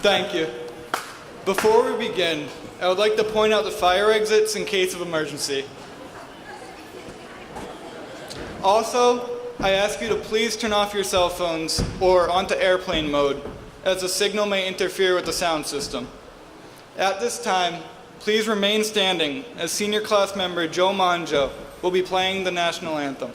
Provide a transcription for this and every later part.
Thank you. Before we begin, I would like to point out the fire exits in case of emergency. Also, I ask you to please turn off your cell phones or onto airplane mode, as the signal may interfere with the sound system. At this time, please remain standing as senior class member Joe Manjo will be playing the national anthem.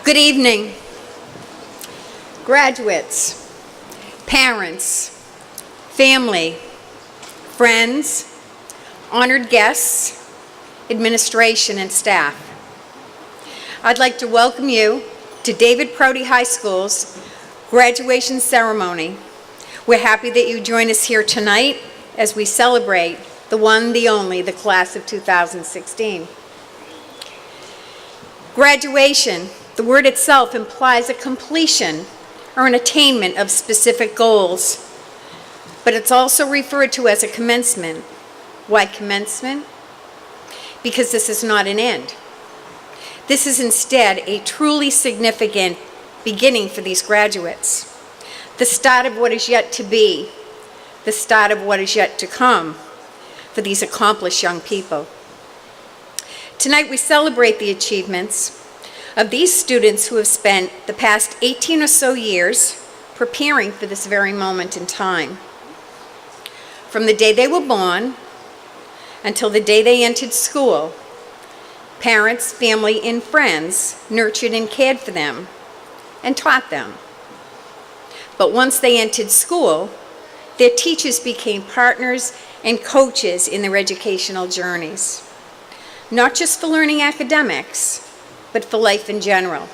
Good evening, graduates, parents, family, friends, honored guests, administration, and staff. I'd like to welcome you to David Prouty High School's graduation ceremony. We're happy that you join us here tonight as we celebrate the one, the only, the class of 2016. Graduation, the word itself implies a completion or an attainment of specific goals, but it's also referred to as a commencement. Why commencement? Because this is not an end. This is instead a truly significant beginning for these graduates, the start of what is yet to be, the start of what is yet to come for these accomplished young people. Tonight we celebrate the achievements of these students who have spent the past 18 or so years preparing for this very moment in time. From the day they were born until the day they entered school, parents, family, and friends nurtured and cared for them and taught them. But once they entered school, their teachers became partners and coaches in their educational journeys, not just for learning academics, but for life in general.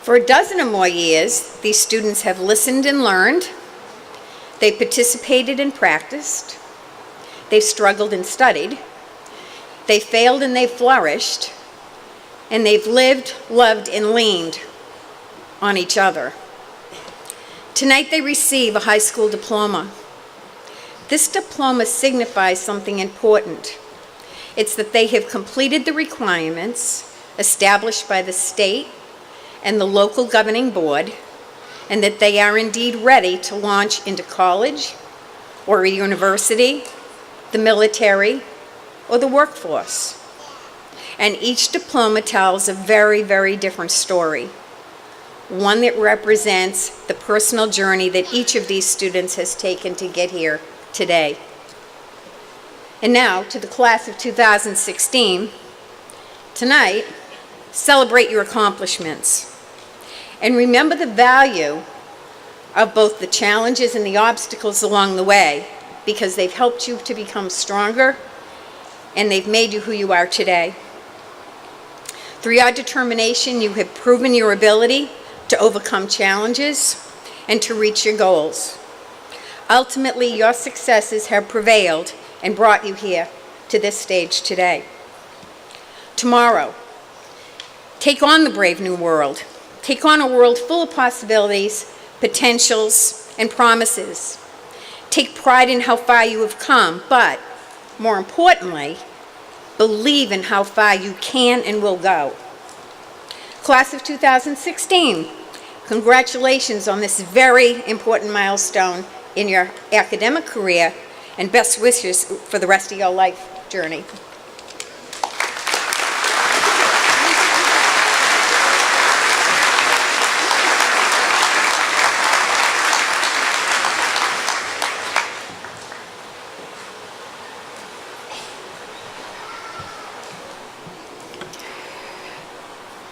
For a dozen or more years, these students have listened and learned, they participated and practiced, they've struggled and studied, they failed and they've flourished, and they've lived, loved, and leaned on each other. Tonight they receive a high school diploma. This diploma signifies something important. It's that they have completed the requirements established by the state and the local governing board, and that they are indeed ready to launch into college or a university, the military, or the workforce. And each diploma tells a very, very different story, one that represents the personal journey that each of these students has taken to get here today. And now, to the class of 2016, tonight, celebrate your accomplishments. And remember the value of both the challenges and the obstacles along the way, because they've helped you to become stronger and they've made you who you are today. Through your determination, you have proven your ability to overcome challenges and to reach your goals. Ultimately, your successes have prevailed and brought you here to this stage today. Tomorrow, take on the brave new world. Take on a world full of possibilities, potentials, and promises. Take pride in how far you have come, but more importantly, believe in how far you can and will go. Class of 2016, congratulations on this very important milestone in your academic career, and best wishes for the rest of your life journey.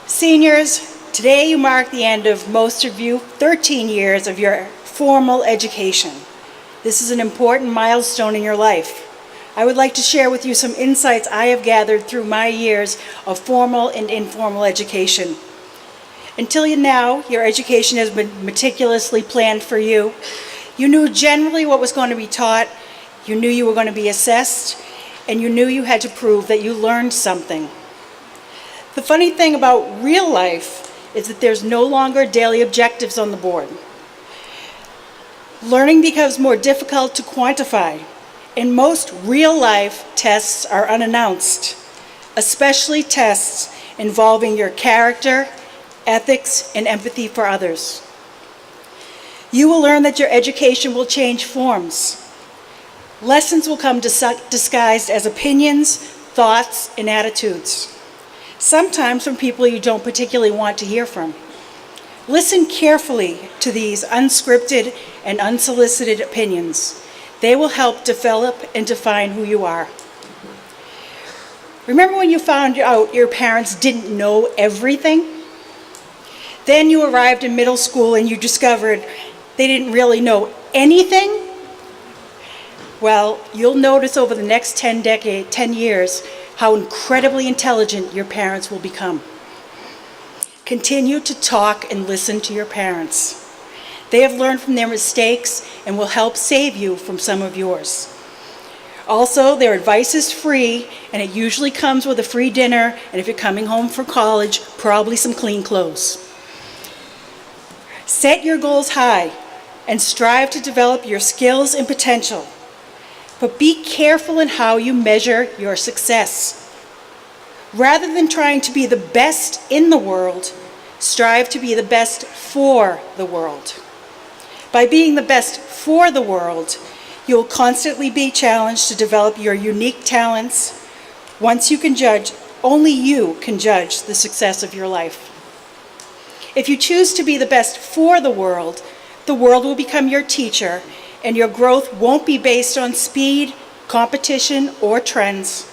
Seniors, today you mark the end of most of you 13 years of your formal education. This is an important milestone in your life. I would like to share with you some insights I have gathered through my years of formal and informal education. Until now, your education has been meticulously planned for you. You knew generally what was going to be taught, you knew you were going to be assessed, and you knew you had to prove that you learned something. The funny thing about real life is that there's no longer daily objectives on the board. Learning becomes more difficult to quantify, and most real-life tests are unannounced, especially tests involving your character, ethics, and empathy for others. You will learn that your education will change forms. Lessons will come disguised as opinions, thoughts, and attitudes, sometimes from people you don't particularly want to hear from. Listen carefully to these unscripted and unsolicited opinions. They will help develop and define who you are. Remember when you found out your parents didn't know everything? Then you arrived in middle school and you discovered they didn't really know anything? Well, you'll notice over the next 10 years how incredibly intelligent your parents will become. Continue to talk and listen to your parents. They have learned from their mistakes and will help save you from some of yours. Also, their advice is free, and it usually comes with a free dinner, and if you're coming home from college, probably some clean clothes. Set your goals high and strive to develop your skills and potential. But be careful in how you measure your success. Rather than trying to be the best in the world, strive to be the best for the world. By being the best for the world, you will constantly be challenged to develop your unique talents. Once you can judge, only you can judge the success of your life. If you choose to be the best for the world will become your teacher, and your growth won't be based on speed, competition, or trends.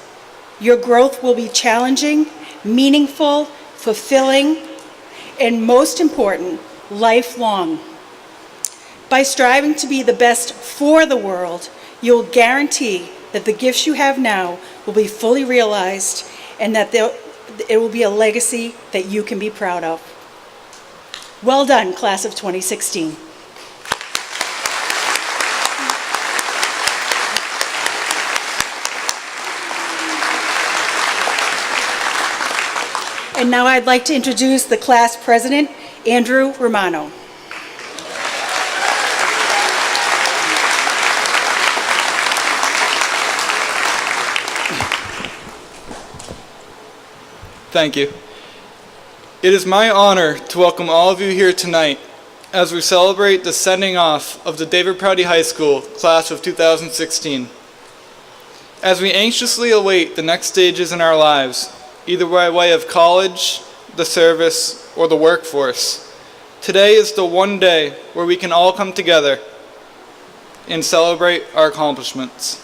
Your growth will be challenging, meaningful, fulfilling, and most important, lifelong. By striving to be the best for the world, you'll guarantee that the gifts you have now will be fully realized and that it will be a legacy that you can be proud of. Well done, class of 2016. And now I'd like to introduce the class president, Andrew Romano. Thank you. It is my honor to welcome all of you here tonight as we celebrate the sending off of the David Prouty High School class of 2016. As we anxiously await the next stages in our lives, either by way of college, the service, or the workforce, today is the one day where we can all come together and celebrate our accomplishments.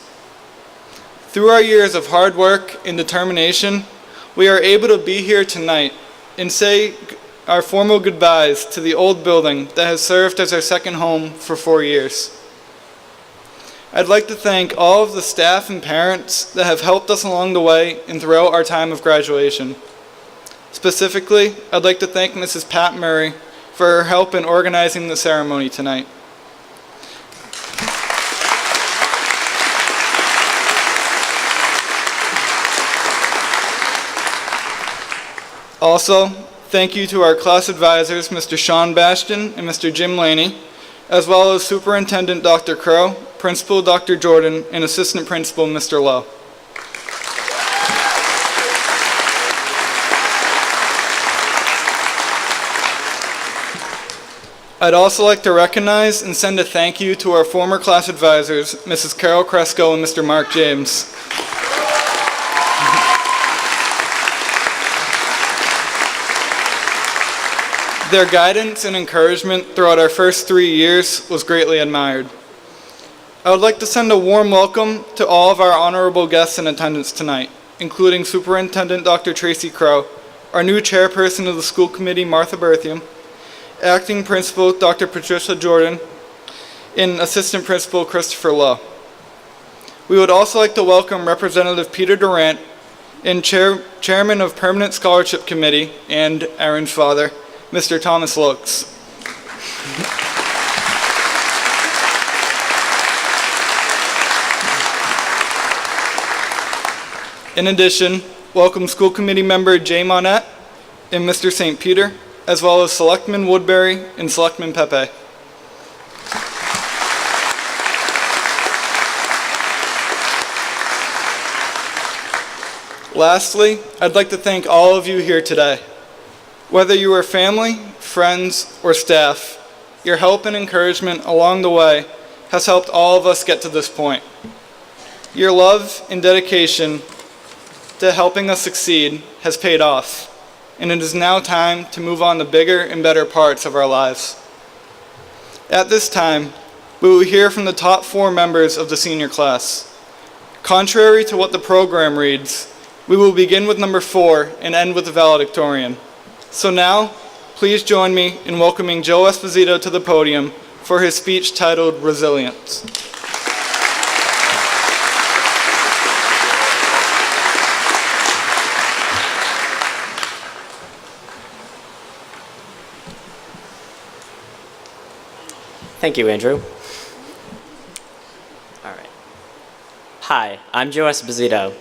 Through our years of hard work and determination, we are able to be here tonight and say our formal goodbyes to the old building that has served as our second home for 4 years. I'd like to thank all of the staff and parents that have helped us along the way and throughout our time of graduation. Specifically, I'd like to thank Mrs. Pat Murray for her help in organizing the ceremony tonight. Also, thank you to our class advisors, Mr. Sean Bastion and Mr. Jim Laney, as well as Superintendent Dr. Crow, Principal Dr. Jordan, and Assistant Principal Mr. Lowe. I'd also like to recognize and send a thank you to our former class advisors, Mrs. Carol Cresco and Mr. Mark James. Their guidance and encouragement throughout our first 3 years was greatly admired. I would like to send a warm welcome to all of our honorable guests in attendance tonight, including Superintendent Dr. Tracy Crow, our new chairperson of the school committee, Martha Berthium, Acting Principal Dr. Patricia Jordan, and Assistant Principal Christopher Lowe. We would also like to welcome Representative Peter Durant and Chairman of Permanent Scholarship Committee and Aaron's father, Mr. Thomas Lokes. In addition, welcome School Committee member Jay Monette and Mr. St. Peter, as well as Selectman Woodbury and Selectman Pepe. Lastly, I'd like to thank all of you here today. Whether you are family, friends, or staff, your help and encouragement along the way has helped all of us get to this point. Your love and dedication to helping us succeed has paid off, and it is now time to move on to bigger and better parts of our lives. At this time, we will hear from the top 4 members of the senior class. Contrary to what the program reads, we will begin with number 4 and end with the valedictorian. So now, please join me in welcoming Joe Esposito to the podium for his speech titled Resilience. Thank you, Andrew. All right. Hi, I'm Joe Esposito.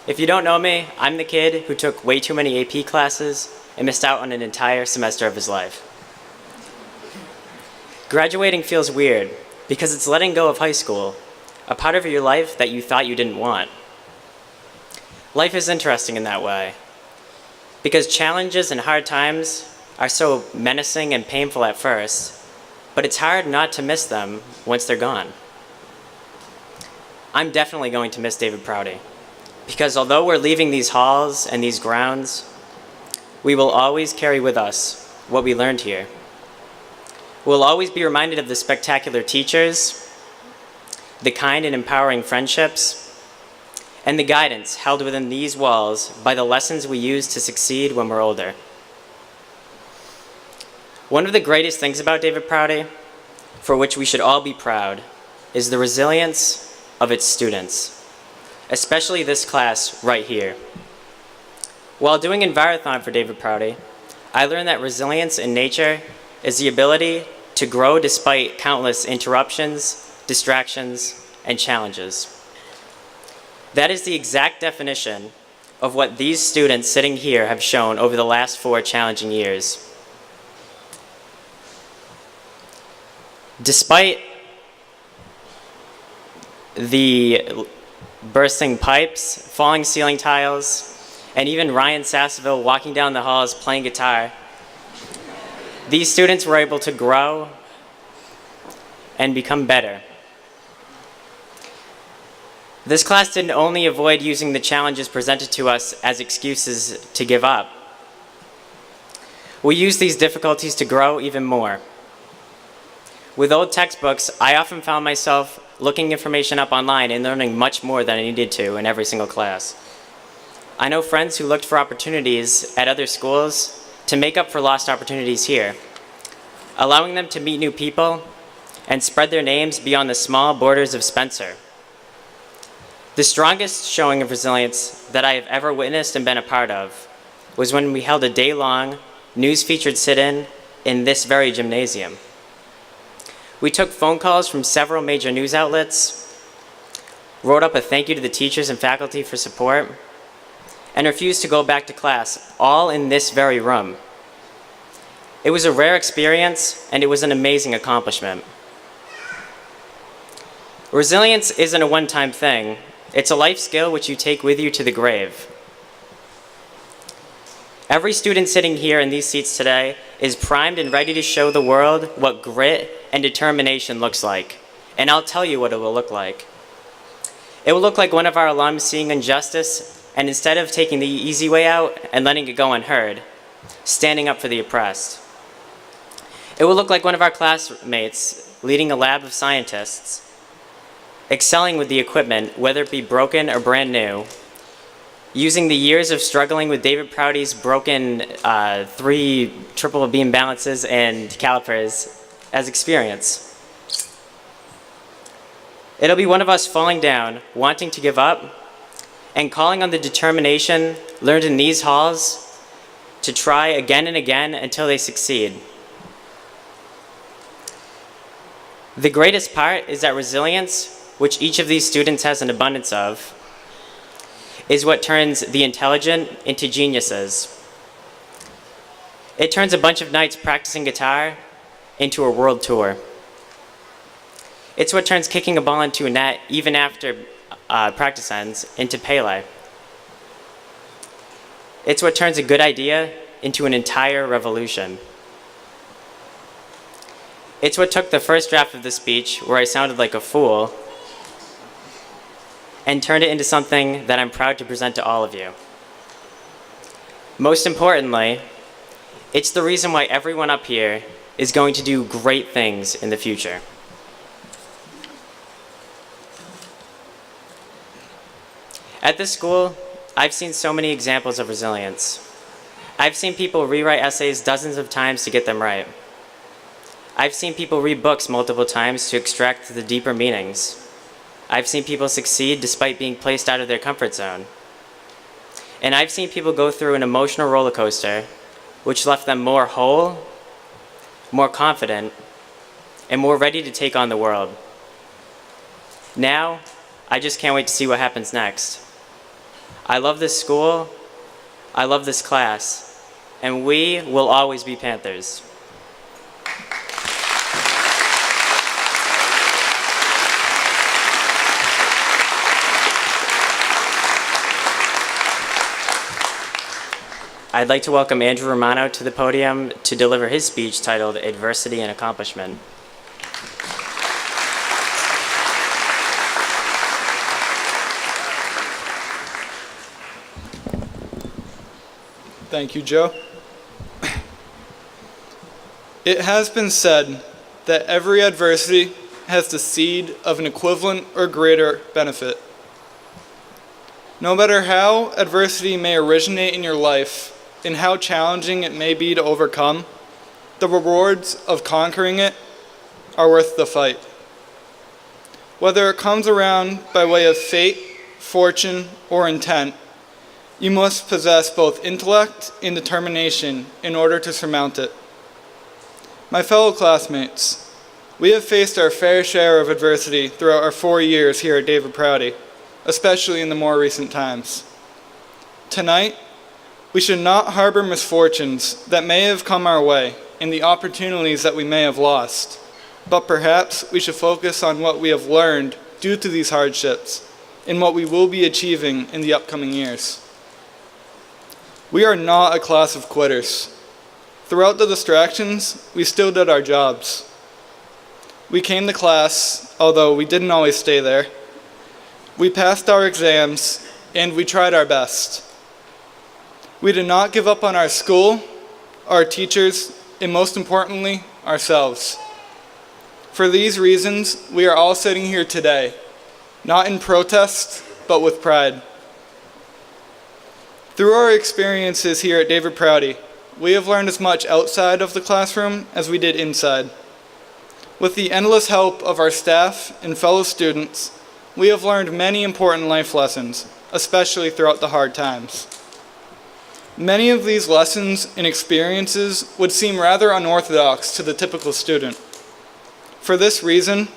If you don't know me, I'm the kid who took way too many AP classes and missed out on an entire semester of his life. Graduating feels weird because it's letting go of high school, a part of your life that you thought you didn't want. Life is interesting in that way because challenges and hard times are so menacing and painful at first, but it's hard not to miss them once they're gone. I'm definitely going to miss David Prouty because although we're leaving these halls and these grounds, we will always carry with us what we learned here. We'll always be reminded of the spectacular teachers, the kind and empowering friendships, and the guidance held within these walls by the lessons we use to succeed when we're older. One of the greatest things about David Prouty, for which we should all be proud, is the resilience of its students, especially this class right here. While doing Envirothon for David Prouty, I learned that resilience in nature is the ability to grow despite countless interruptions, distractions, and challenges. That is the exact definition of what these students sitting here have shown over the last 4 challenging years. Despite the bursting pipes, falling ceiling tiles, and even Ryan Sasseville walking down the halls playing guitar, these students were able to grow and become better. This class didn't only avoid using the challenges presented to us as excuses to give up. We used these difficulties to grow even more. With old textbooks, I often found myself looking information up online and learning much more than I needed to in every single class. I know friends who looked for opportunities at other schools to make up for lost opportunities here, allowing them to meet new people and spread their names beyond the small borders of Spencer. The strongest showing of resilience that I have ever witnessed and been a part of was when we held a day-long, news-featured sit-in in this very gymnasium. We took phone calls from several major news outlets, wrote up a thank you to the teachers and faculty for support, and refused to go back to class, all in this very room. It was a rare experience, and it was an amazing accomplishment. Resilience isn't a one-time thing. It's a life skill which you take with you to the grave. Every student sitting here in these seats today is primed and ready to show the world what grit and determination looks like. And I'll tell you what it will look like. It will look like one of our alums seeing injustice, and instead of taking the easy way out and letting it go unheard, standing up for the oppressed. It will look like one of our classmates leading a lab of scientists, excelling with the equipment, whether it be broken or brand new, using the years of struggling with David Prouty's broken 3 triple beam balances and calipers as experience. It'll be one of us falling down, wanting to give up, and calling on the determination learned in these halls to try again and again until they succeed. The greatest part is that resilience, which each of these students has an abundance of, is what turns the intelligent into geniuses. It turns a bunch of nights practicing guitar into a world tour. It's what turns kicking a ball into a net, even after practice ends, into Pele. It's what turns a good idea into an entire revolution. It's what took the first draft of the speech, where I sounded like a fool, and turned it into something that I'm proud to present to all of you. Most importantly, it's the reason why everyone up here is going to do great things in the future. At this school, I've seen so many examples of resilience. I've seen people rewrite essays dozens of times to get them right. I've seen people read books multiple times to extract the deeper meanings. I've seen people succeed despite being placed out of their comfort zone. And I've seen people go through an emotional roller coaster, which left them more whole, more confident, and more ready to take on the world. Now, I just can't wait to see what happens next. I love this school, I love this class, and we will always be Panthers. I'd like to welcome Andrew Romano to the podium to deliver his speech titled Adversity and Accomplishment. Thank you, Joe. It has been said that every adversity has the seed of an equivalent or greater benefit. No matter how adversity may originate in your life and how challenging it may be to overcome, the rewards of conquering it are worth the fight. Whether it comes around by way of fate, fortune, or intent, you must possess both intellect and determination in order to surmount it. My fellow classmates, we have faced our fair share of adversity throughout our 4 years here at David Prouty, especially in the more recent times. Tonight, we should not harbor misfortunes that may have come our way and the opportunities that we may have lost, but perhaps we should focus on what we have learned due to these hardships and what we will be achieving in the upcoming years. We are not a class of quitters. Throughout the distractions, we still did our jobs. We came to class, although we didn't always stay there. We passed our exams, and we tried our best. We did not give up on our school, our teachers, and most importantly, ourselves. For these reasons, we are all sitting here today, not in protest, but with pride. Through our experiences here at David Prouty, we have learned as much outside of the classroom as we did inside. With the endless help of our staff and fellow students, we have learned many important life lessons, especially throughout the hard times. Many of these lessons and experiences would seem rather unorthodox to the typical student. For this reason,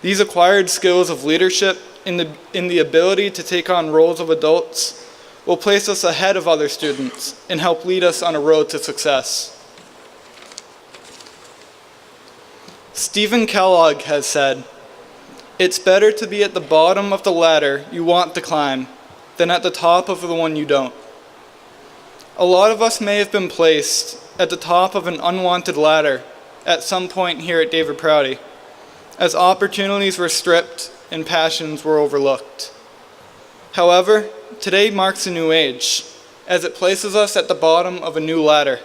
these acquired skills of leadership and the ability to take on roles of adults will place us ahead of other students and help lead us on a road to success. Stephen Kellogg has said, "It's better to be at the bottom of the ladder you want to climb than at the top of the one you don't." A lot of us may have been placed at the top of an unwanted ladder at some point here at David Prouty, as opportunities were stripped and passions were overlooked. However, today marks a new age, as it places us at the bottom of a new ladder.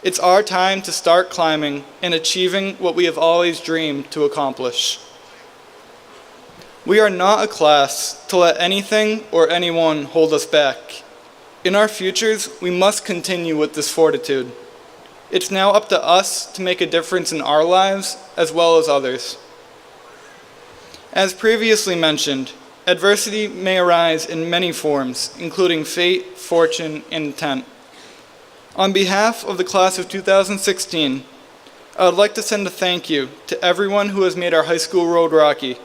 It's our time to start climbing and achieving what we have always dreamed to accomplish. We are not a class to let anything or anyone hold us back. In our futures, we must continue with this fortitude. It's now up to us to make a difference in our lives as well as others. As previously mentioned, adversity may arise in many forms, including fate, fortune, and intent. On behalf of the class of 2016, I would like to send a thank you to everyone who has made our high school road rocky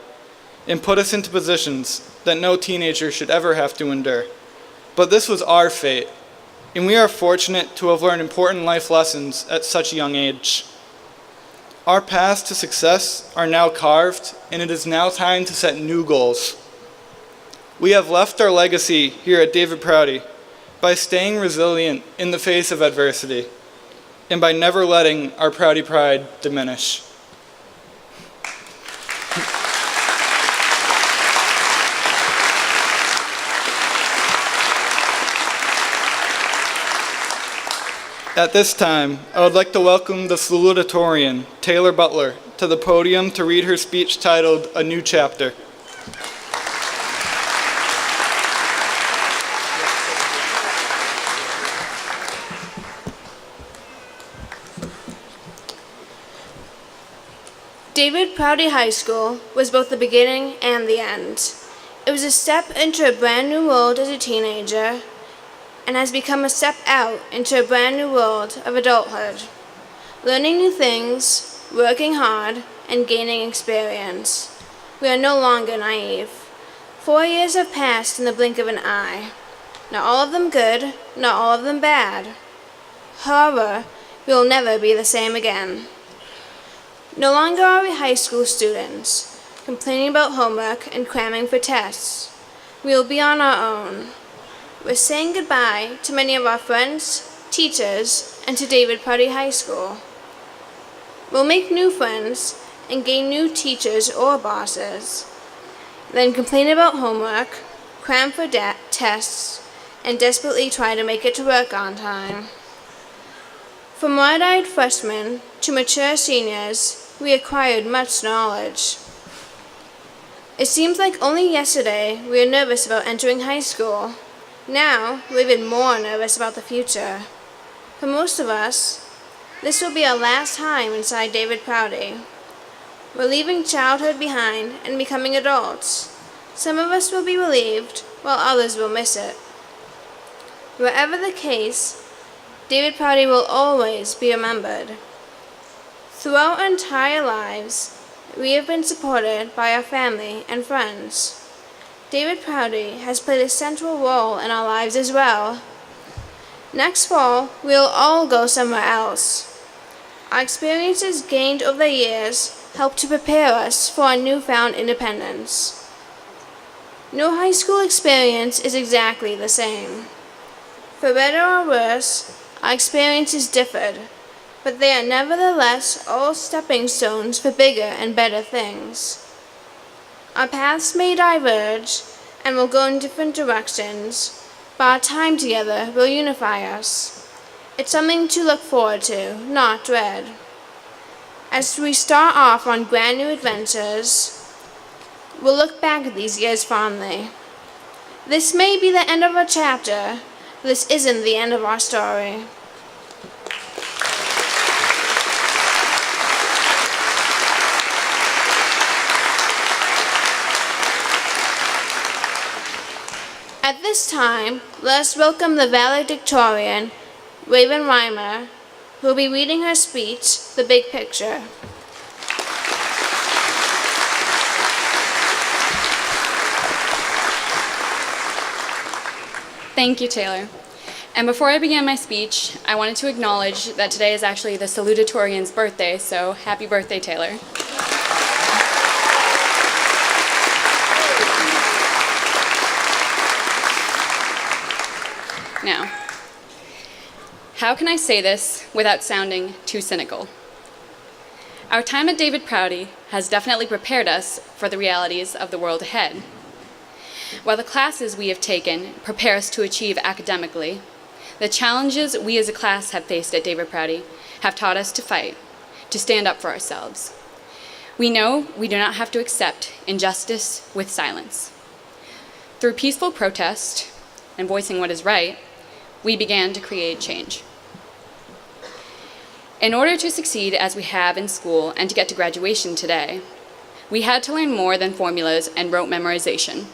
and put us into positions that no teenager should ever have to endure. But this was our fate, and we are fortunate to have learned important life lessons at such a young age. Our paths to success are now carved, and it is now time to set new goals. We have left our legacy here at David Prouty by staying resilient in the face of adversity, and by never letting our Prouty pride diminish. At this time, I would like to welcome the Salutatorian, Taylor Butler, to the podium to read her speech titled, "A New Chapter." David Prouty High School was both the beginning and the end. It was a step into a brand new world as a teenager, and has become a step out into a brand new world of adulthood. Learning new things, working hard, and gaining experience. We are no longer naive. 4 years have passed in the blink of an eye. Not all of them good, not all of them bad. However, we will never be the same again. No longer are we high school students, complaining about homework and cramming for tests. We will be on our own. We're saying goodbye to many of our friends, teachers, and to David Prouty High School. We'll make new friends and gain new teachers or bosses, then complain about homework, cram for tests, and desperately try to make it to work on time. From wide-eyed freshmen to mature seniors, we acquired much knowledge. It seems like only yesterday we were nervous about entering high school. Now, we're even more nervous about the future. For most of us, this will be our last time inside David Prouty. We're leaving childhood behind and becoming adults. Some of us will be relieved, while others will miss it. Wherever the case, David Prouty will always be remembered. Throughout our entire lives, we have been supported by our family and friends. David Prouty has played a central role in our lives as well. Next fall, we'll all go somewhere else. Our experiences gained over the years help to prepare us for our newfound independence. No high school experience is exactly the same. For better or worse, our experiences differed, but they are nevertheless all stepping stones for bigger and better things. Our paths may diverge and will go in different directions, but our time together will unify us. It's something to look forward to, not dread. As we start off on brand new adventures, we'll look back at these years fondly. This may be the end of a chapter, but this isn't the end of our story. At this time, let us welcome the Valedictorian, Raven Reimer, who will be reading her speech, The Big Picture. Thank you, Taylor. And before I begin my speech, I wanted to acknowledge that today is actually the Salutatorian's birthday, so happy birthday, Taylor. Now, how can I say this without sounding too cynical? Our time at David Prouty has definitely prepared us for the realities of the world ahead. While the classes we have taken prepare us to achieve academically, the challenges we as a class have faced at David Prouty have taught us to fight, to stand up for ourselves. We know we do not have to accept injustice with silence. Through peaceful protest and voicing what is right, we began to create change. In order to succeed as we have in school and to get to graduation today, we had to learn more than formulas and rote memorization.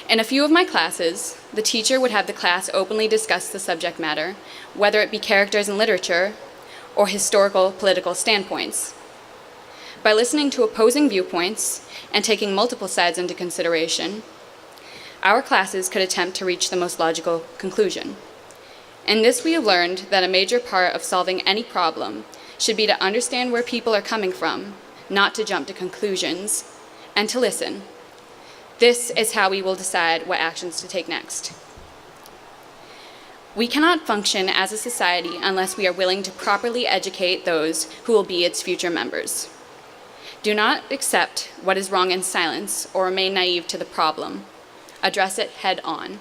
In a few of my classes, the teacher would have the class openly discuss the subject matter, whether it be characters in literature or historical political standpoints. By listening to opposing viewpoints and taking multiple sides into consideration, our classes could attempt to reach the most logical conclusion. In this, we have learned that a major part of solving any problem should be to understand where people are coming from, not to jump to conclusions, and to listen. This is how we will decide what actions to take next. We cannot function as a society unless we are willing to properly educate those who will be its future members. Do not accept what is wrong in silence or remain naive to the problem. Address it head on.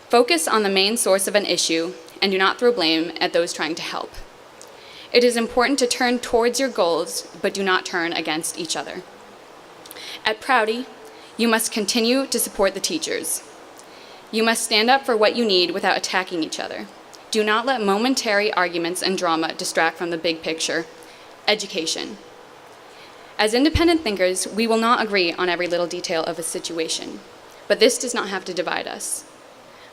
Focus on the main source of an issue and do not throw blame at those trying to help. It is important to turn towards your goals, but do not turn against each other. At Prouty, you must continue to support the teachers. You must stand up for what you need without attacking each other. Do not let momentary arguments and drama distract from the big picture, education. As independent thinkers, we will not agree on every little detail of a situation, but this does not have to divide us.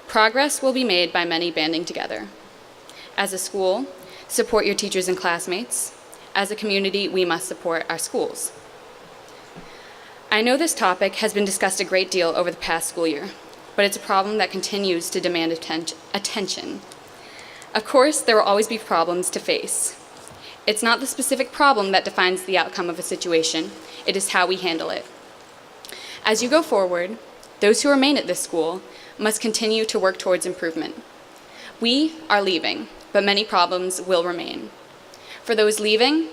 Progress will be made by many banding together. As a school, support your teachers and classmates. As a community, we must support our schools. I know this topic has been discussed a great deal over the past school year, but it's a problem that continues to demand attention. Of course, there will always be problems to face. It's not the specific problem that defines the outcome of a situation, it is how we handle it. As you go forward, those who remain at this school must continue to work towards improvement. We are leaving, but many problems will remain. For those leaving,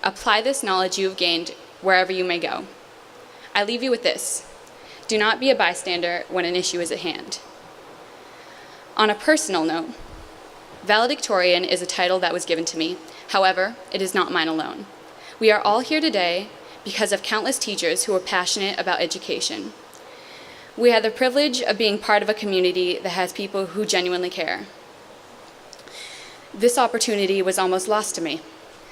apply this knowledge you have gained wherever you may go. I leave you with this. Do not be a bystander when an issue is at hand. On a personal note, Valedictorian is a title that was given to me. However, it is not mine alone. We are all here today because of countless teachers who are passionate about education. We have the privilege of being part of a community that has people who genuinely care. This opportunity was almost lost to me.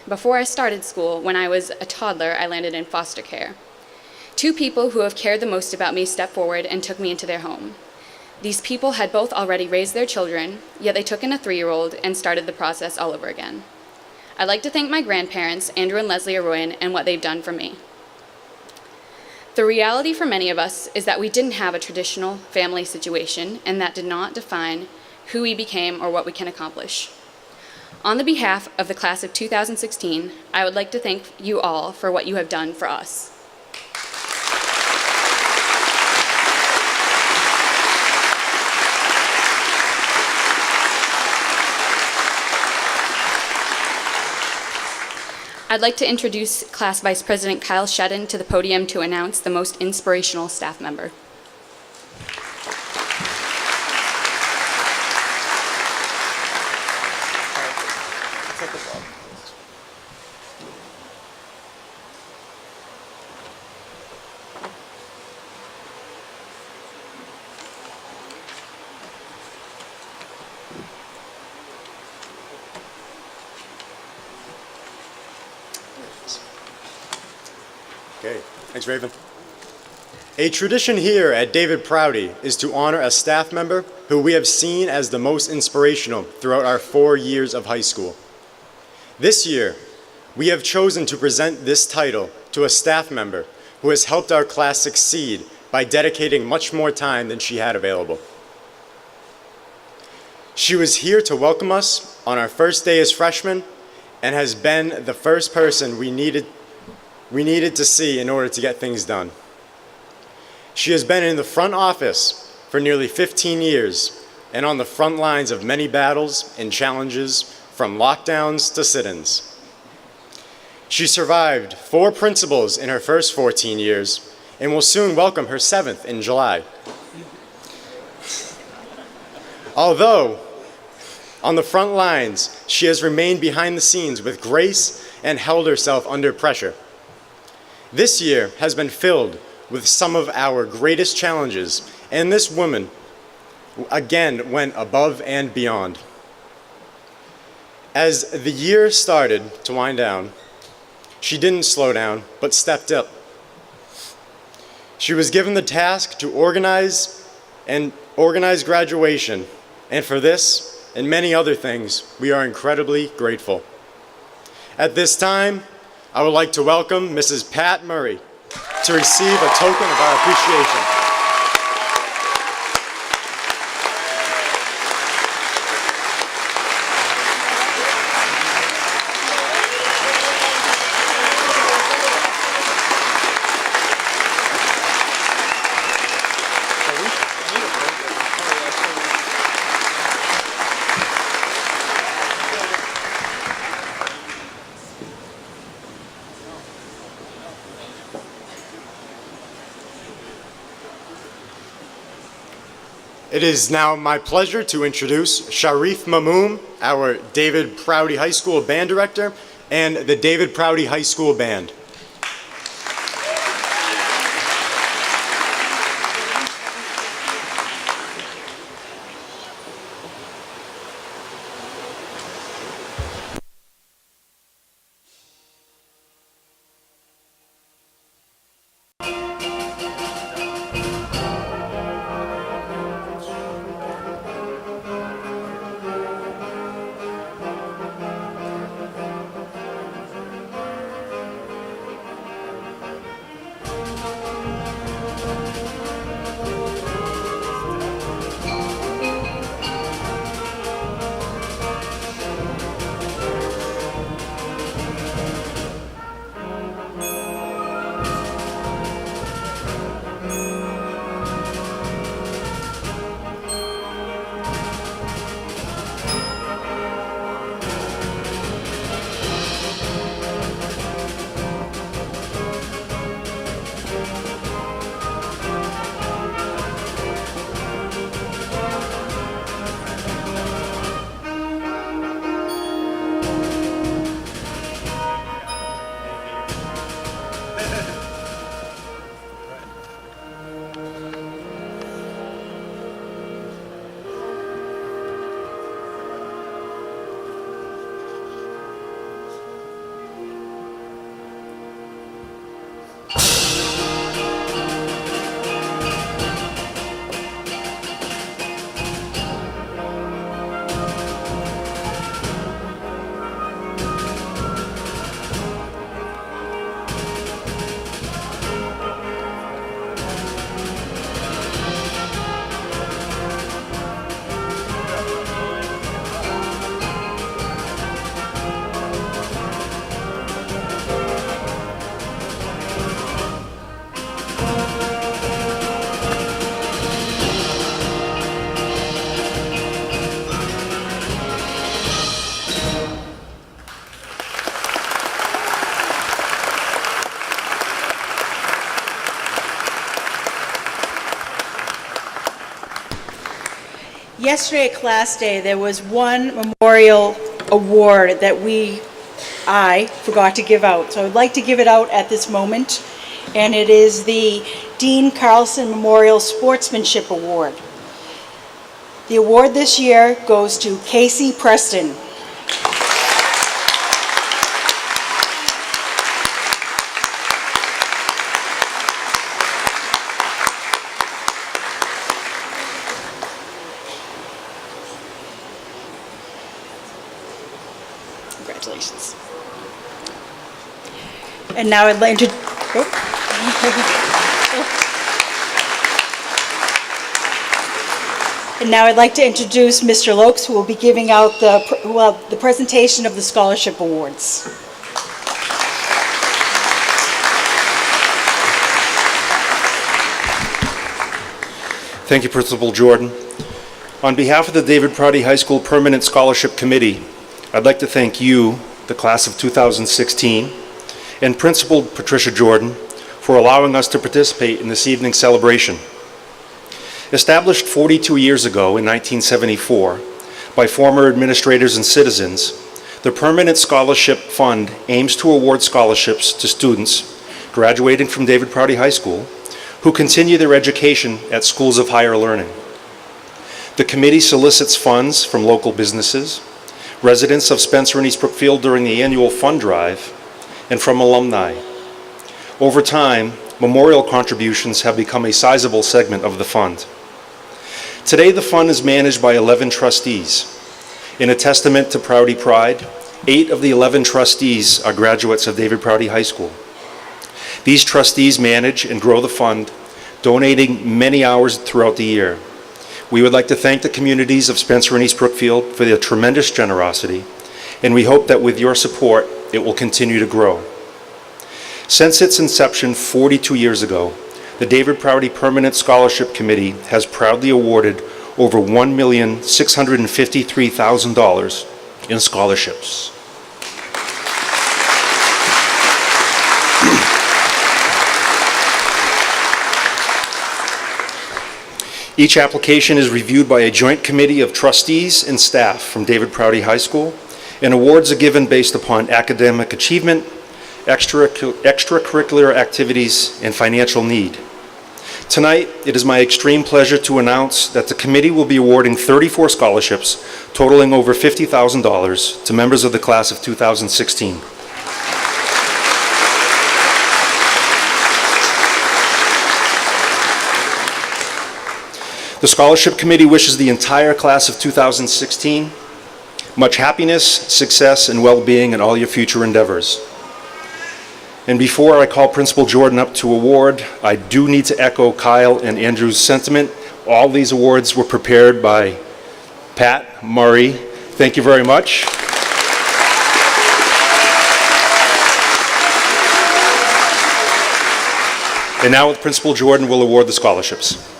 Before I started school, when I was a toddler, I landed in foster care. Two people who have cared the most about me stepped forward and took me into their home. These people had both already raised their children, yet they took in a 3-year-old and started the process all over again. I'd like to thank my grandparents, Andrew and Leslie Arroyan, and what they've done for me. The reality for many of us is that we didn't have a traditional family situation, and that did not define who we became or what we can accomplish. On the behalf of the class of 2016, I would like to thank you all for what you have done for us. I'd like to introduce Class Vice President Kyle Shedden to the podium to announce the most inspirational staff member. Okay, thanks, Raven. A tradition here at David Prouty is to honor a staff member who we have seen as the most inspirational throughout our 4 years of high school. This year, we have chosen to present this title to a staff member who has helped our class succeed by dedicating much more time than she had available. She was here to welcome us on our first day as freshmen and has been the first person we needed to see in order to get things done. She has been in the front office for nearly 15 years and on the front lines of many battles and challenges, from lockdowns to sit-ins. She survived 4 principals in her first 14 years and will soon welcome her 7th in July. Although on the front lines, she has remained behind the scenes with grace and held herself under pressure. This year has been filled with some of our greatest challenges, and this woman again went above and beyond. As the year started to wind down, she didn't slow down, but stepped up. She was given the task to organize graduation, and for this and many other things, we are incredibly grateful. At this time, I would like to welcome Mrs. Pat Murray to receive a token of our appreciation. It is now my pleasure to introduce Sharif Mamoom, our David Prouty High School Band Director, and the David Prouty High School Band. Yesterday at Class Day, there was one memorial award that I forgot to give out. So I'd like to give it out at this moment, and it is the Dean Carlson Memorial Sportsmanship Award. The award this year goes to Casey Preston. Congratulations. And now I'd like to... And now I'd like to introduce Mr. Lokes, who will be giving out the presentation of the scholarship awards. Thank you, Principal Jordan. On behalf of the David Prouty High School Permanent Scholarship Committee, I'd like to thank you, the class of 2016, and Principal Patricia Jordan for allowing us to participate in this evening's celebration. Established 42 years ago in 1974 by former administrators and citizens, the Permanent Scholarship Fund aims to award scholarships to students graduating from David Prouty High School who continue their education at schools of higher learning. The committee solicits funds from local businesses, residents of Spencer and East Brookfield during the annual fund drive, and from alumni. Over time, memorial contributions have become a sizable segment of the fund. Today, the fund is managed by 11 trustees. In a testament to Prouty pride, 8 of the 11 trustees are graduates of David Prouty High School. These trustees manage and grow the fund, donating many hours throughout the year. We would like to thank the communities of Spencer and East Brookfield for their tremendous generosity, and we hope that with your support, it will continue to grow. Since its inception 42 years ago, the David Prouty Permanent Scholarship Committee has proudly awarded over $1,653,000 in scholarships. Each application is reviewed by a joint committee of trustees and staff from David Prouty High School, and awards are given based upon academic achievement, extracurricular activities, and financial need. Tonight, it is my extreme pleasure to announce that the committee will be awarding 34 scholarships totaling over $50,000 to members of the class of 2016. The Scholarship Committee wishes the entire class of 2016 much happiness, success, and well-being in all your future endeavors. And before I call Principal Jordan up to award, I do need to echo Kyle and Andrew's sentiment. All these awards were prepared by Pat Murray. Thank you very much. And now with Principal Jordan, we'll award the scholarships.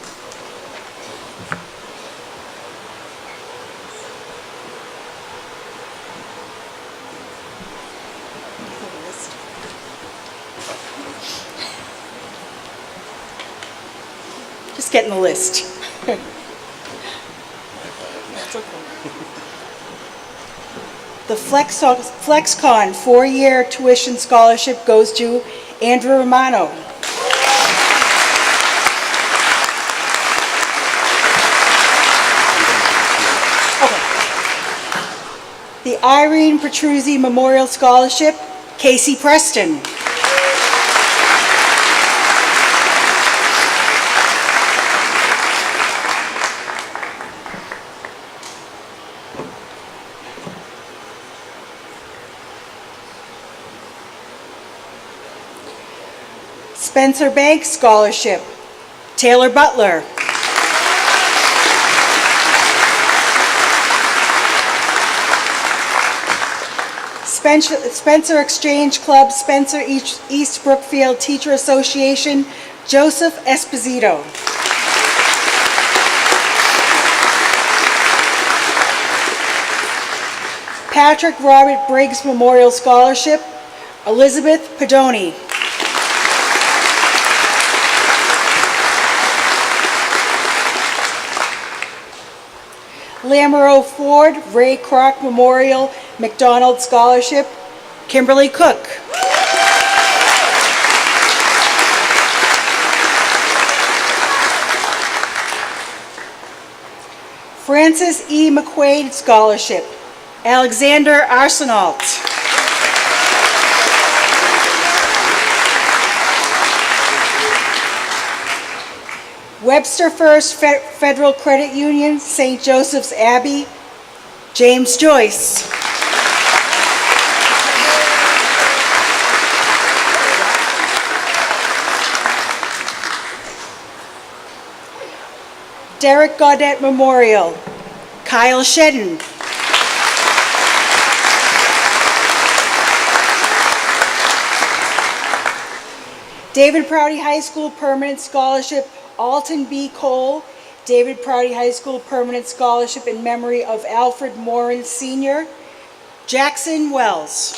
Just getting the list. The FlexCon 4-year tuition scholarship goes to Andrew Romano. The Irene Petruzzi Memorial Scholarship, Casey Preston. Spencer Banks Scholarship, Taylor Butler. Spencer Exchange Club, Spencer East Brookfield Teacher Association, Joseph Esposito. Patrick Robert Briggs Memorial Scholarship, Elizabeth Padoni. Lamoureux Ford, Ray Kroc Memorial McDonald Scholarship, Kimberly Cook. Francis E. McQuaid Scholarship, Alexander Arsenault. Webster First Federal Credit Union, St. Joseph's Abbey, James Joyce. Derek Gaudette Memorial, Kyle Shedden. David Prouty High School Permanent Scholarship, Alton B. Cole, David Prouty High School Permanent Scholarship in memory of Alfred Morin Sr., Jackson Wells.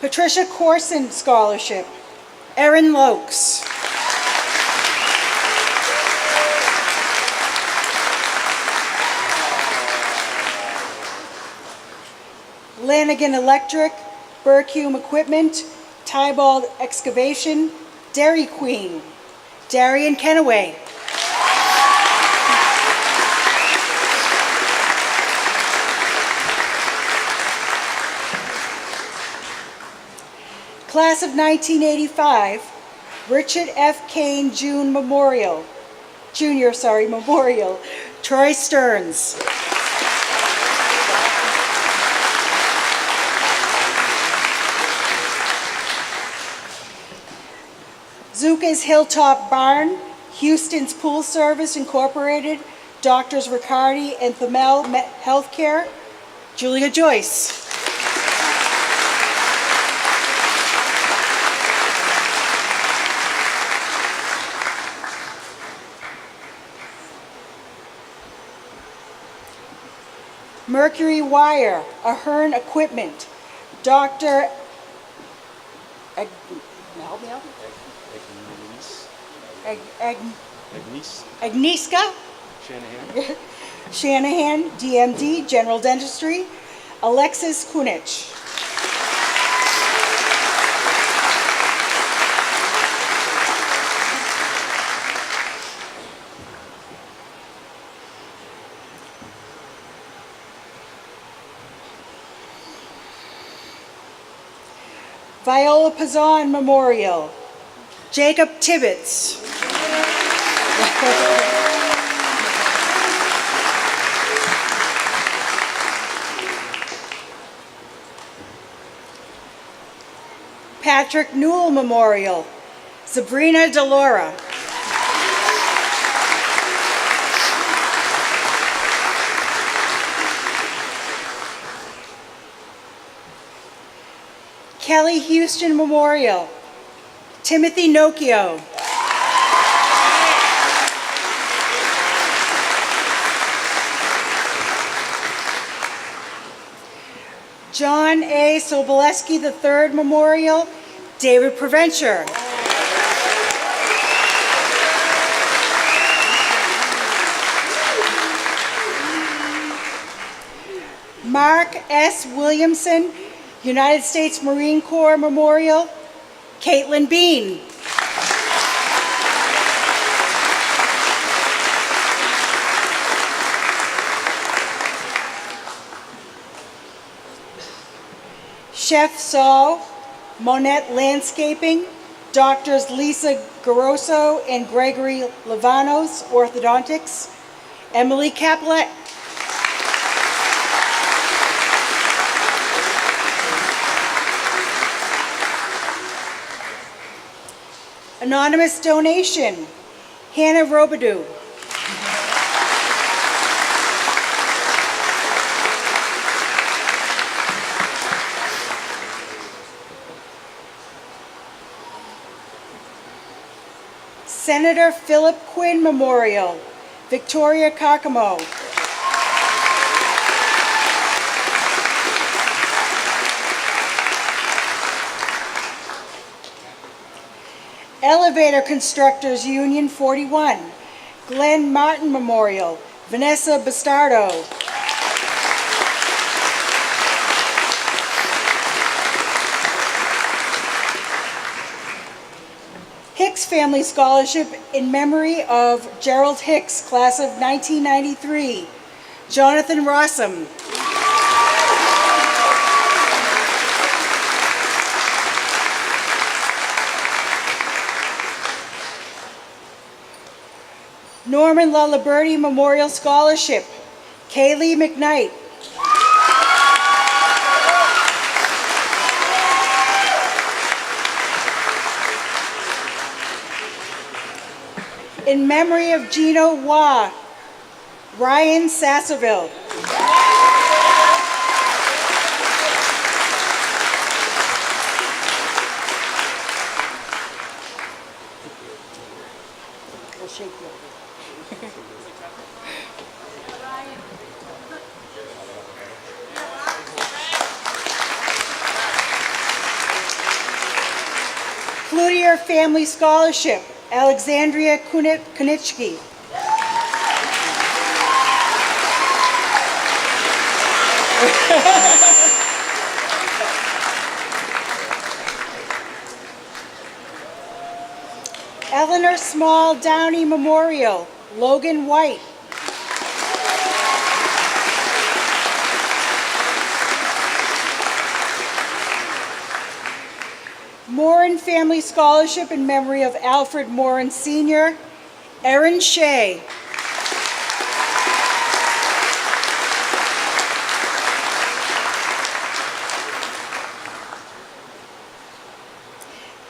Patricia Corson Scholarship, Erin Lokes. Lanigan Electric, Burkhume Equipment, Tybald Excavation, Dairy Queen, Darian Kenaway. Class of 1985, Richard F. Kane Jr. Memorial, Troy Stearns. Zuka's Hilltop Barn, Houston's Pool Service Incorporated, Doctors Riccardi and Thamel Healthcare, Julia Joyce. Mercury Wire, Ahern Equipment, Dr. Help me out. Agnieszka Shanahan, DMD, General Dentistry, Alexis Kunich. Viola Pazan Memorial, Jacob Tibbetts. Patrick Newell Memorial, Sabrina Delora. Kelly Houston Memorial, Timothy Nocchio. John A. Soboleski III Memorial, David Preventure. Mark S. Williamson, United States Marine Corps Memorial, Caitlin Bean. Chef Saul, Monette Landscaping, Doctors Lisa Garoso and Gregory Lavanos, Orthodontics, Emily Caplet. Anonymous donation, Hannah Robidoux. Senator Philip Quinn Memorial, Victoria Carcamo. Elevator Constructors Union 41, Glenn Martin Memorial, Vanessa Bastardo. Hicks Family Scholarship in memory of Gerald Hicks, class of 1993, Jonathan Rossum. Norman Laliberti Memorial Scholarship, Kaylee McKnight. In memory of Gino Wah, Ryan Sasseville. We'll shake you. Cloutier Family Scholarship, Alexandria Kunitsky. Eleanor Small Downey Memorial, Logan White. Morin Family Scholarship in memory of Alfred Morin Sr., Erin Shea.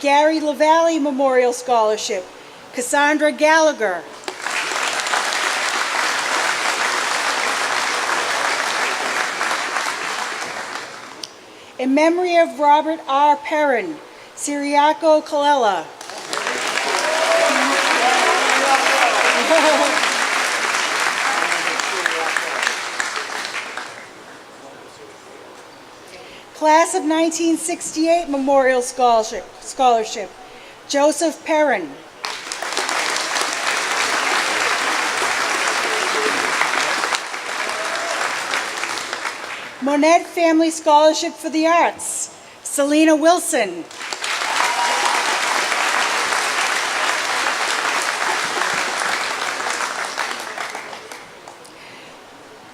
Gary LaValle Memorial Scholarship, Cassandra Gallagher. In memory of Robert R. Perrin, Siriaco Colella. Class of 1968 Memorial Scholarship, Joseph Perrin. Monette Family Scholarship for the Arts, Selena Wilson.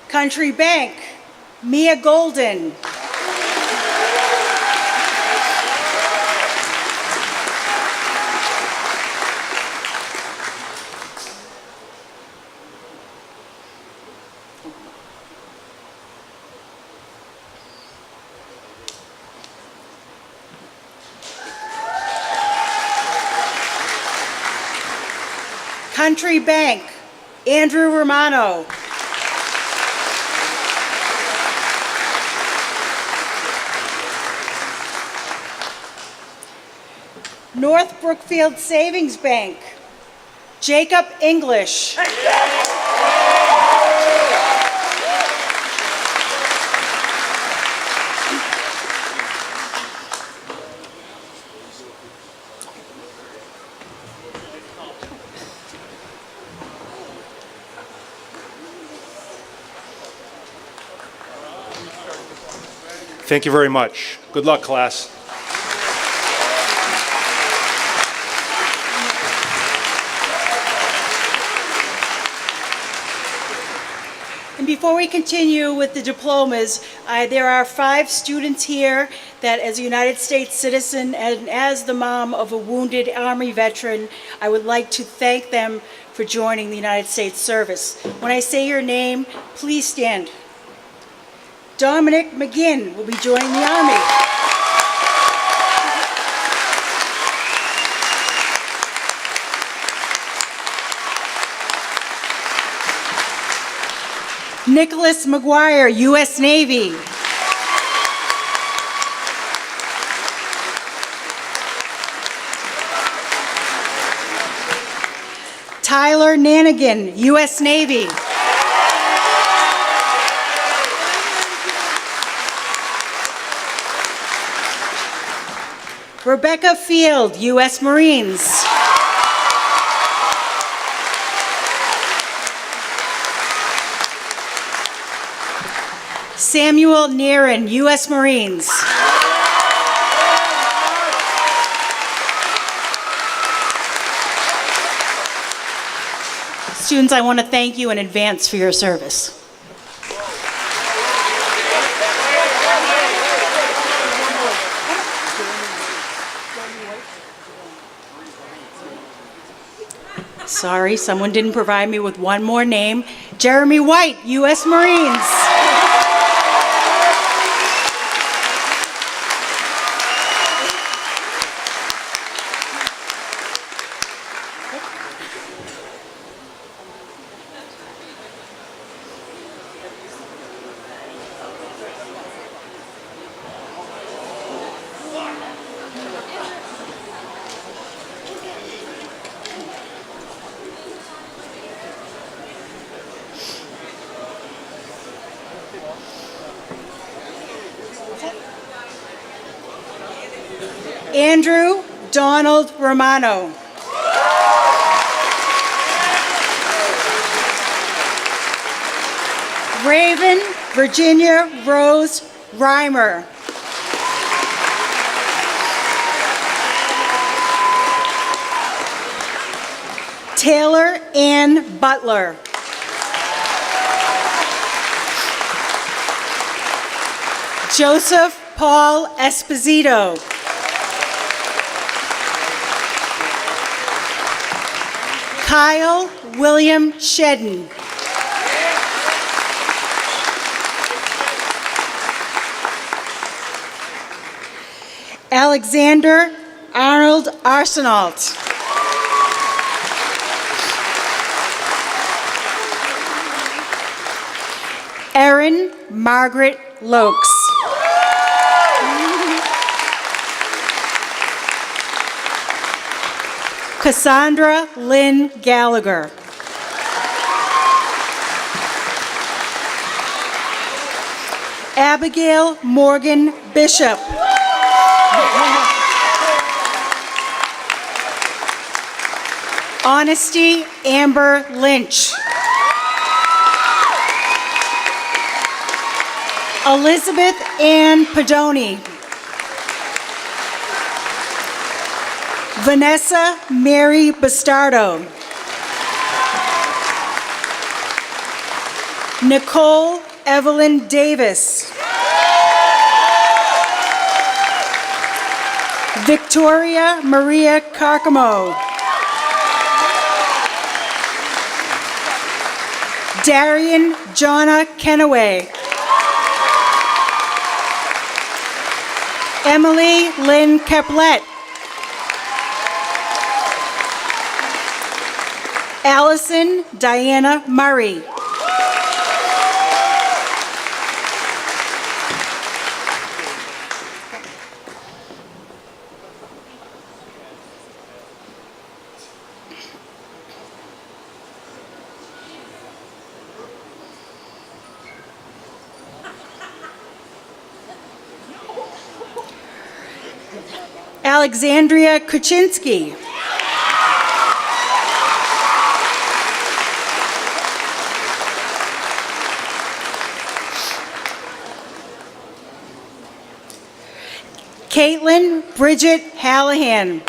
Country Bank, Mia Golden. Country Bank, Andrew Romano. North Brookfield Savings Bank, Jacob English. Thank you very much. Good luck, class. And before we continue with the diplomas, there are 5 students here that as a United States citizen and as the mom of a wounded Army veteran, I would like to thank them for joining the United States service. When I say your name, please stand. Dominic McGinn will be joining the Army. Nicholas McGuire, U.S. Navy. Tyler Nanigan, U.S. Navy. Rebecca Field, U.S. Marines. Samuel Nearin, U.S. Marines. Students, I want to thank you in advance for your service. Sorry, someone didn't provide me with one more name. Jeremy White, U.S. Marines. Andrew Donald Romano. Raven Virginia Rose Reimer. Taylor Ann Butler. Joseph Paul Esposito. Kyle William Shedden. Alexander Arnold Arsenault. Erin Margaret Lokes. Cassandra Lynn Gallagher. Abigail Morgan Bishop. Honesty Amber Lynch. Elizabeth Ann Padoni. Vanessa Mary Bastardo. Nicole Evelyn Davis. Victoria Maria Carcamo. Darian Jonna Kenaway. Emily Lynn Caplet. Allison Diana Murray. Alexandria Kuczynski. Caitlin Bridget Hallahan.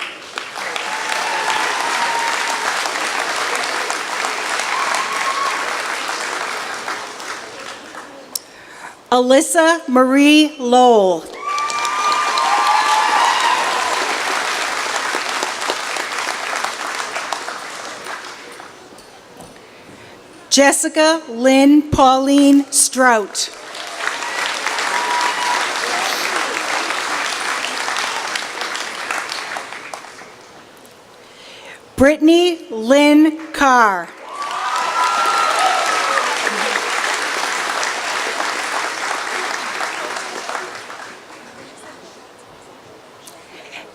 Alyssa Marie Lowell. Jessica Lynn Pauline Strout. Brittany Lynn Carr.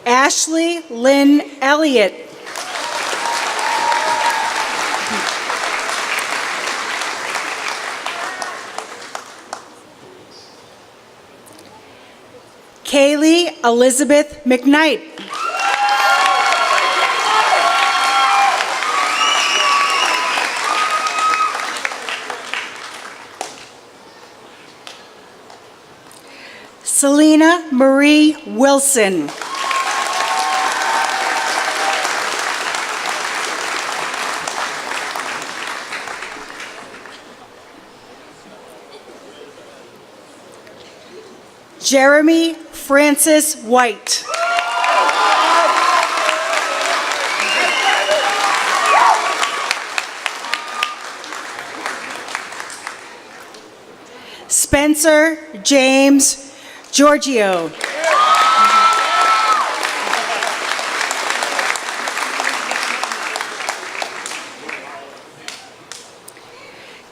Ashley Lynn Elliott. Kaylee Elizabeth McKnight. Selena Marie Wilson. Jeremy Francis White. Spencer James Giorgio.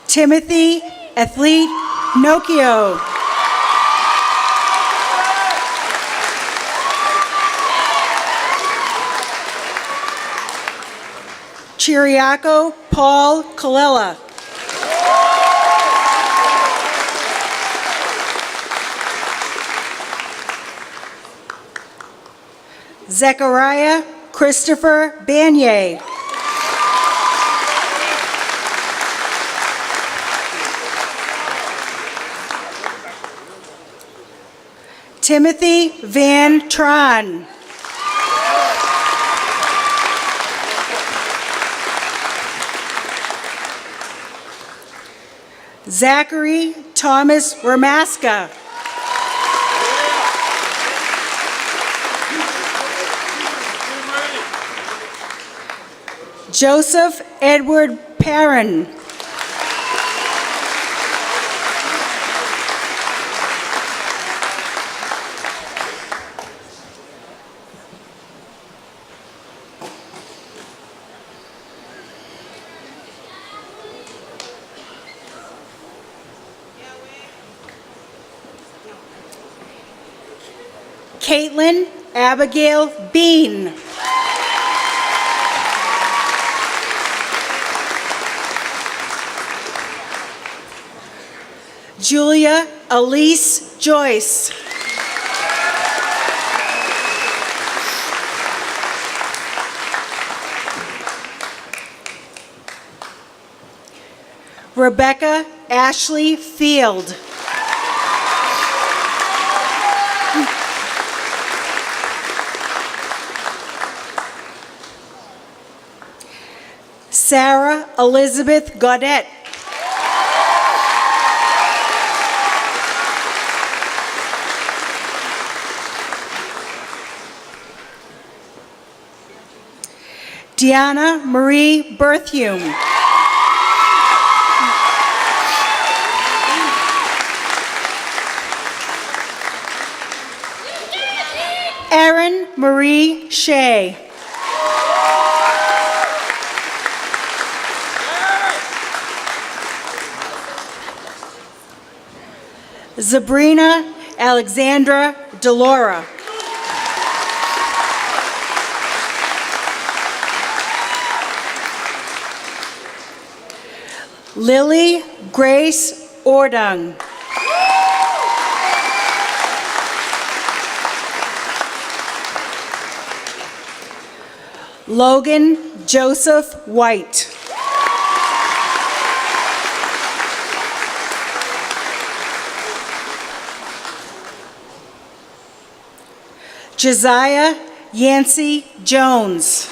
Timothy Athlete Nocchio. Chiriaco Paul Colella. Zechariah Christopher Banier. Timothy Van Tron. Zachary Thomas Ramaska. Joseph Edward Perrin. Caitlin Abigail Bean. Julia Elise Joyce. Rebecca Ashley Field. Sarah Elizabeth Gaudette. Deanna Marie Berthume. Erin Marie Shea. Sabrina Alexandra Delora. Lily Grace Ordung. Logan Joseph White. Josiah Yancey Jones.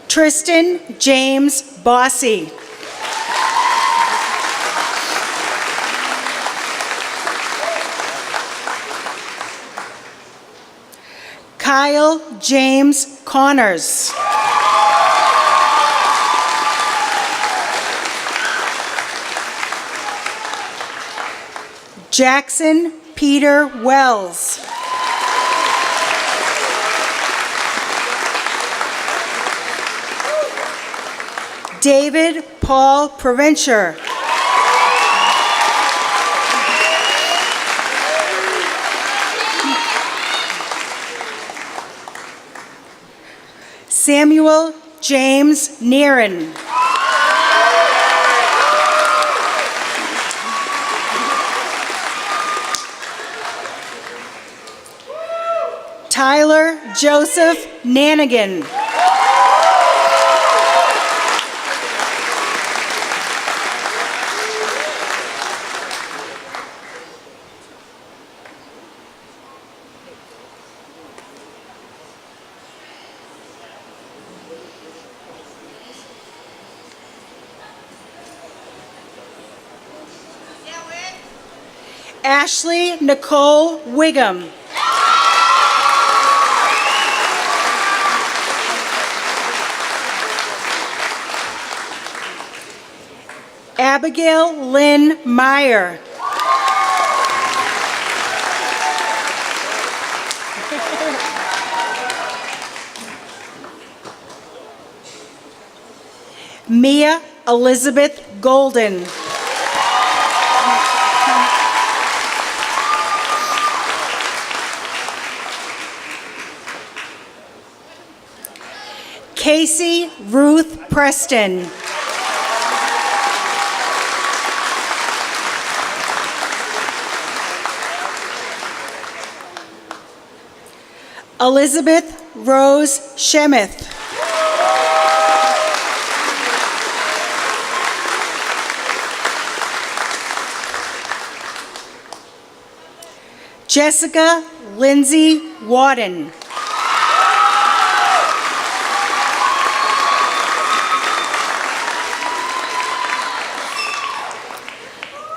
Tristan James Bossy. Kyle James Connors. Jackson Peter Wells. David Paul Provencher. Samuel James Nearin. Tyler Joseph Nanigan. Ashley Nicole Wiggum. Abigail Lynn Meyer. Mia Elizabeth Golden. Casey Ruth Preston. Elizabeth Rose Shemeth. Jessica Lindsay Wadden.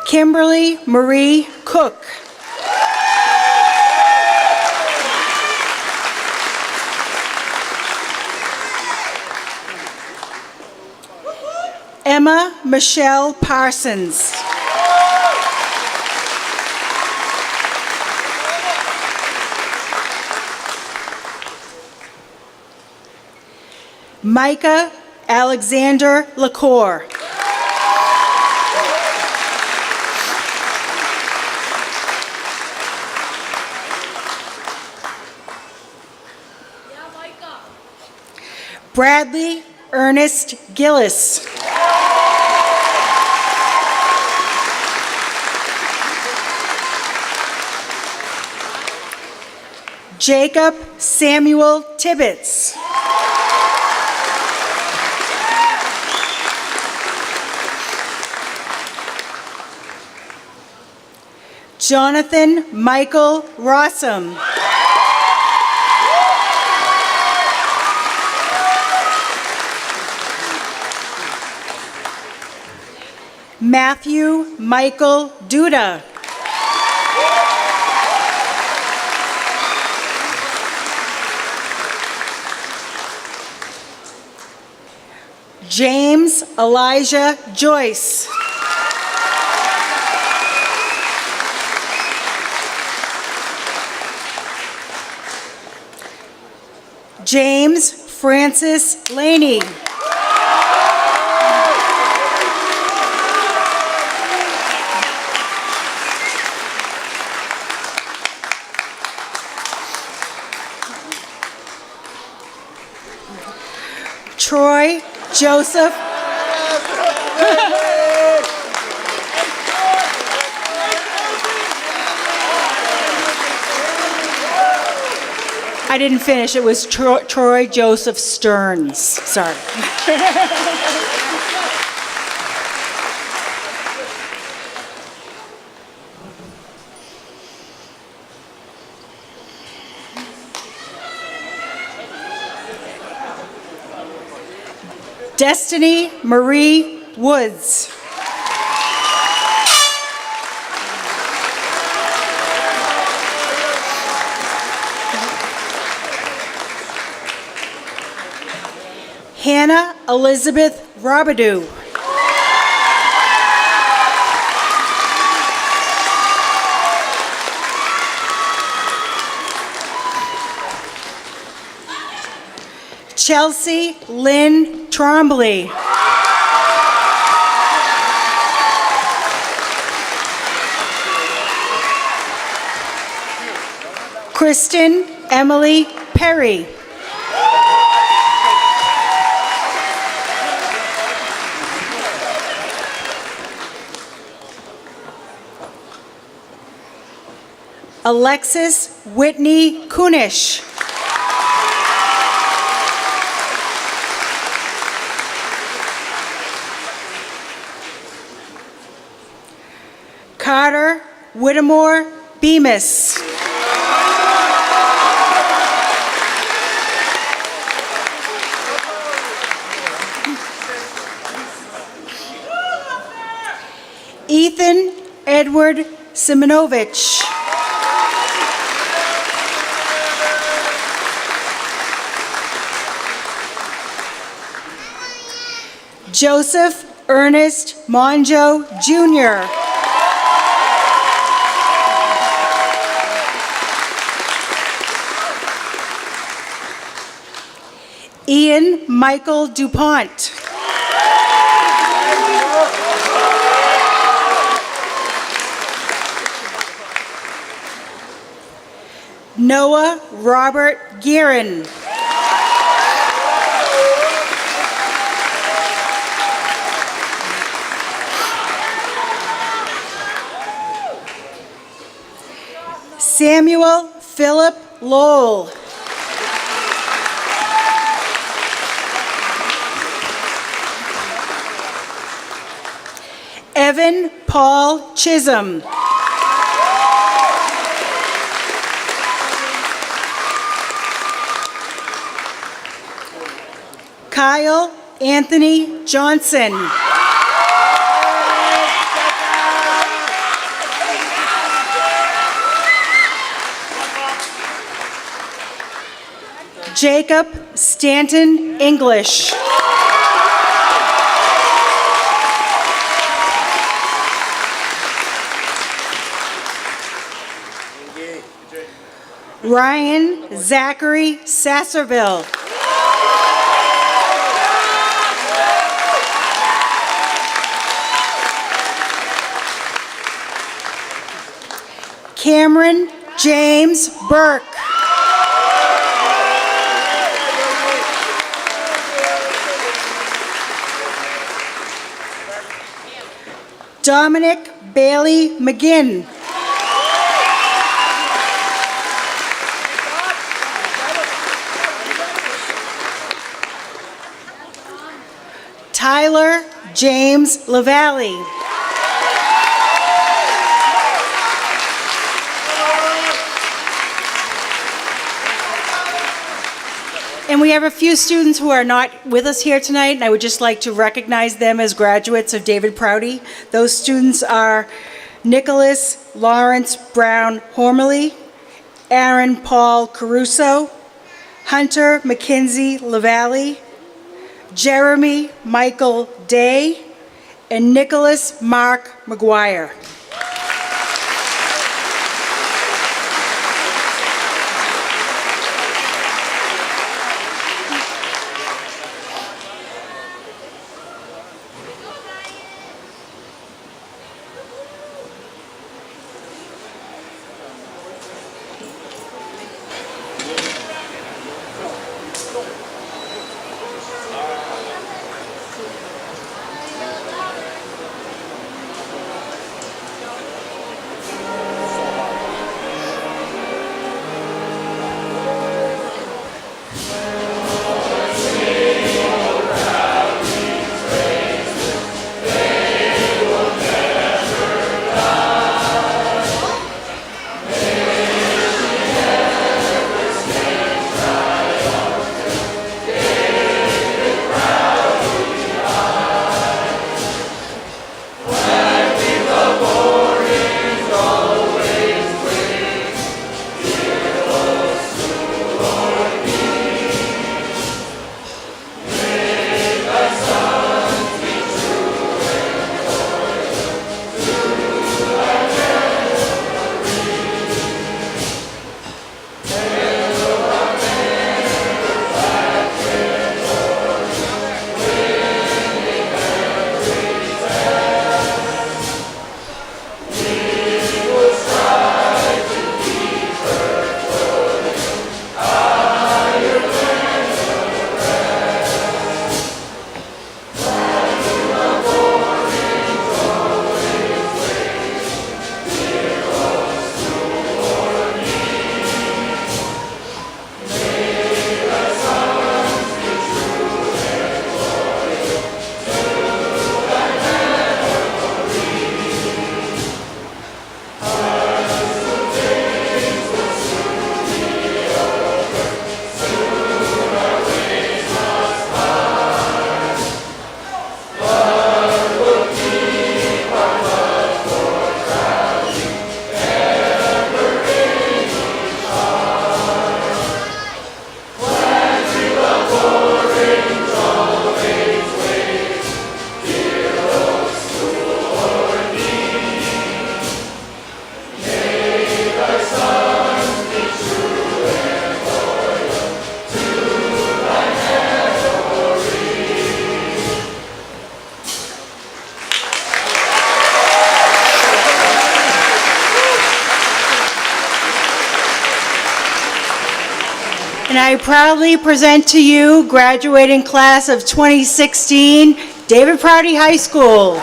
Kimberly Marie Cook. Emma Michelle Parsons. Micah Alexander LaCour. Bradley Ernest Gillis. Jacob Samuel Tibbetts. Jonathan Michael Rossum. Matthew Michael Duda. James Elijah Joyce. James Francis Laney. Troy Joseph. I didn't finish. It was Troy Joseph Stearns. Sorry. Destiny Marie Woods. Hannah Elizabeth Robidoux. Chelsea Lynn Trombley. Kristen Emily Perry. Alexis Whitney Kunish. Whittemore Bemis. Ethan Edward Simonovich. Joseph Ernest Monjo Jr. Ian Michael DuPont. Noah Robert Guerin. Samuel Philip Lowell. Evan Paul Chisholm. Kyle Anthony Johnson. Jacob Stanton English. Ryan Zachary Sasserville. Cameron James Burke. Dominic Bailey McGinn. Tyler James LaValle. And we have a few students who are not with us here tonight, and I would just like to recognize them as graduates of David Prouty. Those students are Nicholas Lawrence Brown Hormley, Aaron Paul Caruso, Hunter Mackenzie LaValle, Jeremy Michael Day, and Nicholas Mark McGuire. And I proudly present to you graduating class of 2016, David Prouty High School.